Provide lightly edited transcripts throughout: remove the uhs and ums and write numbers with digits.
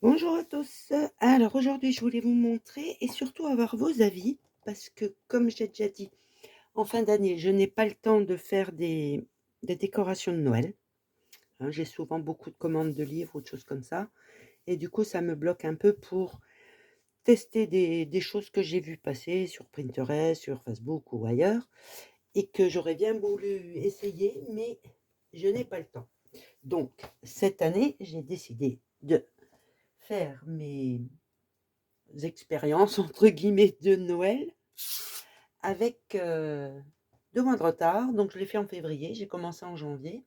Bonjour à tous. Alors aujourd'hui, je voulais vous montrer et surtout avoir vos avis parce que comme j'ai déjà dit, en fin d'année, je n'ai pas le temps de faire des décorations de Noël, hein. J'ai souvent beaucoup de commandes de livres ou de choses comme ça et du coup, ça me bloque un peu pour tester des choses que j'ai vues passer sur Pinterest, sur Facebook ou ailleurs et que j'aurais bien voulu essayer, mais je n'ai pas le temps. Donc cette année, j'ai décidé de faire mes expériences entre guillemets de Noël avec 2 mois de retard. Donc je l'ai fait en février, j'ai commencé en janvier.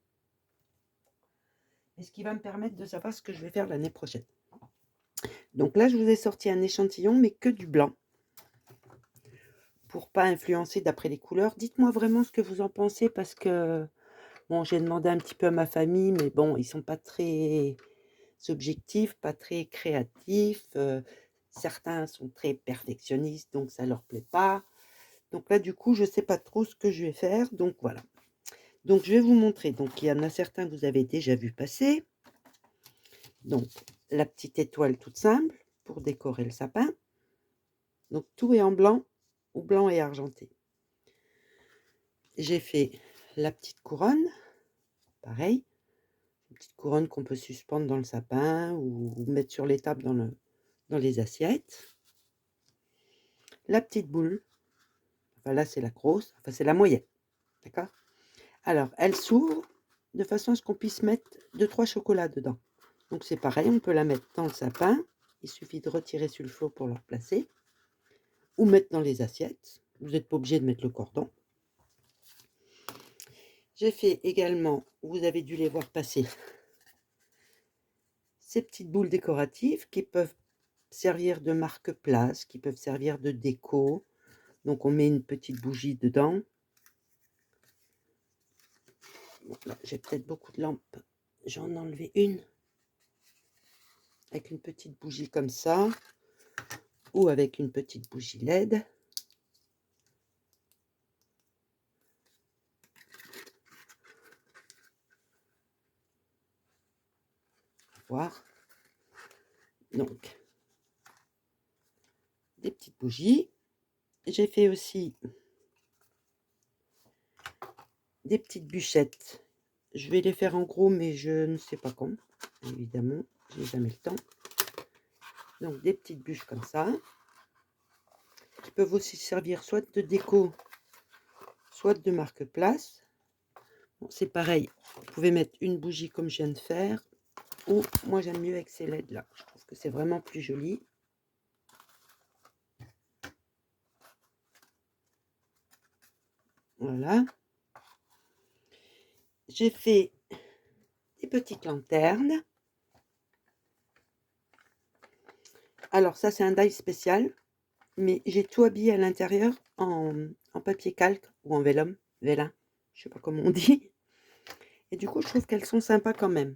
Et ce qui va me permettre de savoir ce que je vais faire l'année prochaine. Donc là, je vous ai sorti un échantillon, mais que du blanc, pour pas influencer d'après les couleurs. Dites-moi vraiment ce que vous en pensez, parce que bon, j'ai demandé un petit peu à ma famille, mais bon, ils sont pas très objectifs, pas très créatifs. Certains sont très perfectionnistes, donc ça leur plaît pas. Donc là, du coup, je sais pas trop ce que je vais faire, donc voilà. Donc je vais vous montrer, donc il y en a certains que vous avez déjà vu passer. Donc la petite étoile toute simple pour décorer le sapin. Donc tout est en blanc ou blanc et argenté. J'ai fait la petite couronne, pareil, une petite couronne qu'on peut suspendre dans le sapin ou mettre sur les tables dans les assiettes. La petite boule, enfin là c'est la grosse, enfin c'est la moyenne, d'accord? Alors elle s'ouvre de façon à ce qu'on puisse mettre 2-3 chocolats dedans. Donc c'est pareil, on peut la mettre dans le sapin, il suffit de retirer sur le flot pour la replacer, ou mettre dans les assiettes, vous n'êtes pas obligé de mettre le cordon. J'ai fait également, vous avez dû les voir passer, ces petites boules décoratives qui peuvent servir de marque-place, qui peuvent servir de déco. Donc on met une petite bougie dedans. Bon, là, j'ai peut-être beaucoup de lampes, j'en ai enlevé une, avec une petite bougie comme ça, ou avec une petite bougie LED. Voir. Donc, des petites bougies. J'ai fait aussi des petites bûchettes. Je vais les faire en gros, mais je ne sais pas quand. Évidemment, je n'ai jamais le temps. Donc, des petites bûches comme ça, qui peuvent aussi servir soit de déco, soit de marque-place. Bon, c'est pareil, vous pouvez mettre une bougie comme je viens de faire, ou moi j'aime mieux avec ces LED là. Je trouve que c'est vraiment plus joli. Voilà. J'ai fait des petites lanternes. Alors ça, c'est un die spécial, mais j'ai tout habillé à l'intérieur en papier calque ou en vélin, je sais pas comment on dit. Et du coup, je trouve qu'elles sont sympas quand même.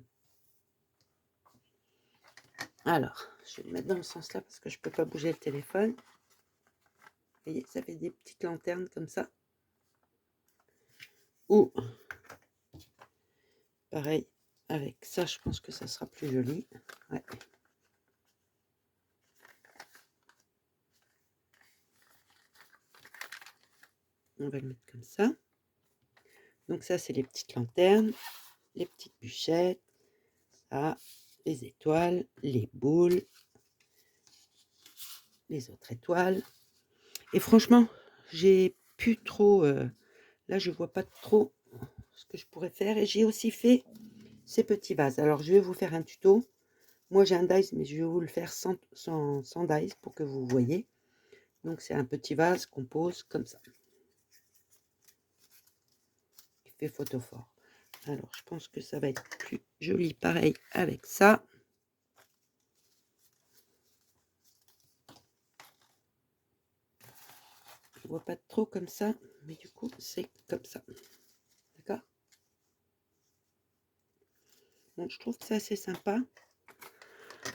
Alors, je vais le mettre dans le sens là parce que je peux pas bouger le téléphone. Vous voyez, ça fait des petites lanternes comme ça. Ou, pareil, avec ça, je pense que ça sera plus joli. Ouais. On va le mettre comme ça. Donc ça, c'est les petites lanternes, les petites bûchettes, ça, les étoiles, les boules, les autres étoiles. Et franchement, j'ai plus trop... là, je vois pas trop ce que je pourrais faire. Et j'ai aussi fait ces petits vases. Alors, je vais vous faire un tuto. Moi, j'ai un dice, mais je vais vous le faire sans dice pour que vous voyez. Donc, c'est un petit vase qu'on pose comme ça. Qui fait photophore. Alors, je pense que ça va être plus joli pareil avec ça. Je vois pas trop comme ça, mais du coup, c'est comme ça. D'accord? Bon, je trouve que c'est assez sympa.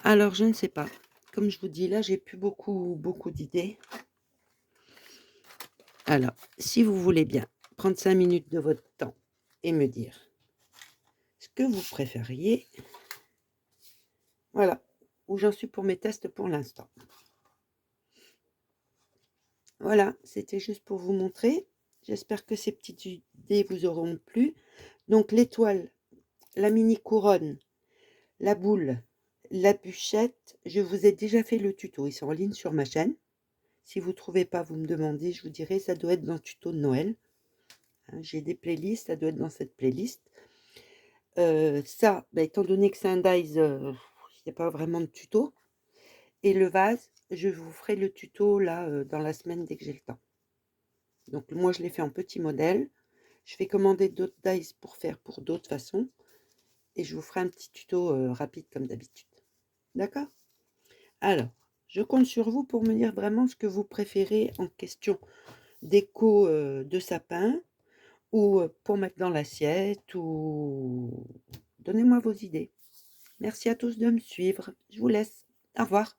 Alors, je ne sais pas. Comme je vous dis, là, j'ai plus beaucoup d'idées. Alors, si vous voulez bien prendre 5 minutes de votre temps et me dire ce que vous préfériez. Voilà. où j'en suis pour mes tests pour l'instant. Voilà, c'était juste pour vous montrer. J'espère que ces petites idées vous auront plu. Donc l'étoile, la mini couronne, la boule, la bûchette, je vous ai déjà fait le tuto. Ils sont en ligne sur ma chaîne. Si vous ne trouvez pas, vous me demandez, je vous dirai, ça doit être dans le tuto de Noël. Hein, j'ai des playlists, ça doit être dans cette playlist. Ça, bah, étant donné que c'est un dies, il n'y a pas vraiment de tuto. Et le vase, je vous ferai le tuto là dans la semaine dès que j'ai le temps. Donc moi, je l'ai fait en petit modèle. Je vais commander d'autres dies pour faire pour d'autres façons. Et je vous ferai un petit tuto rapide comme d'habitude. D'accord? Alors, je compte sur vous pour me dire vraiment ce que vous préférez en question déco de sapin ou pour mettre dans l'assiette ou donnez-moi vos idées. Merci à tous de me suivre. Je vous laisse. Au revoir.